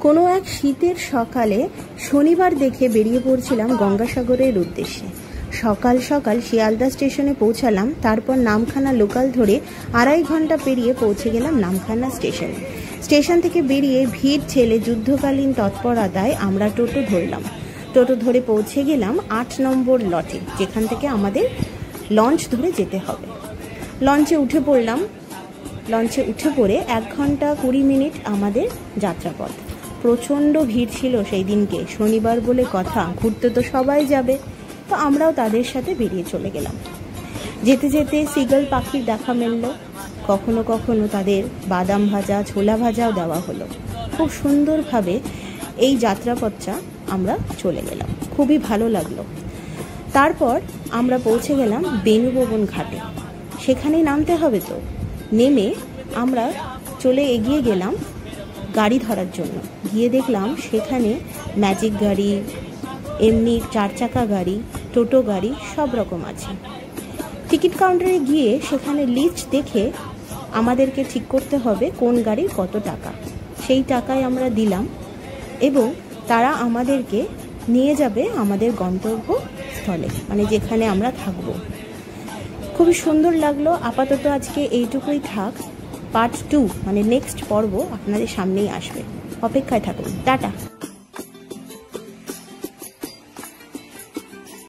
কোনো এক শীতের সকালে শনিবার দেখে বেরিয়ে পড়ছিলাম গঙ্গাসাগরের উদ্দেশ্যে। সকাল সকাল শিয়ালদা স্টেশনে পৌঁছালাম, তারপর নামখানা লোকাল ধরে 2.5 ঘন্টা পেরিয়ে পৌঁছে গেলাম নামখানা স্টেশনে। স্টেশন থেকে বেরিয়ে ভিড় ঠেলে যুদ্ধকালীন তৎপরতায় আমরা টোটো ধরলাম। টোটো ধরে পৌঁছে গেলাম 8 নম্বর লটে, যেখান থেকে আমাদের লঞ্চ ধরে যেতে হবে। লঞ্চে উঠে পড়লাম। লঞ্চে উঠে পড়ে 1 ঘন্টা 20 মিনিট আমাদের যাত্রাপথ। প্রচণ্ড ভিড় ছিল সেই দিনকে, শনিবার বলে কথা, ঘুরতে তো সবাই যাবে, তো আমরাও তাদের সাথে বেরিয়ে চলে গেলাম। যেতে যেতে সিগল পাখির দেখা মিলল, কখনো কখনো তাদের বাদাম ভাজা, ছোলা ভাজাও দেওয়া হলো। খুব সুন্দরভাবে এই যাত্রাপথটা আমরা চলে গেলাম, খুবই ভালো লাগলো। তারপর আমরা পৌঁছে গেলাম বেণুভবন ঘাটে। সেখানেই নামতে হবে, তো নেমে আমরা এগিয়ে গেলাম গাড়ি ধরার জন্য। গিয়ে দেখলাম সেখানে ম্যাজিক গাড়ি, এমনি 4 চাকা গাড়ি, টোটো গাড়ি সব রকম আছে। টিকিট কাউন্টারে গিয়ে সেখানে লিস্ট দেখে আমাদেরকে ঠিক করতে হবে কোন গাড়ির কত টাকা। সেই টাকায় আমরা দিলাম এবং তারা আমাদেরকে নিয়ে যাবে আমাদের গন্তব্যস্থলে, মানে যেখানে আমরা থাকবো। খুবই সুন্দর লাগলো। আপাতত আজকে এইটুকুই থাক। পার্ট 2 মানে নেক্সট পর্ব আপনাদের সামনেই আসবে, অপেক্ষায় থাকুন। টাটা।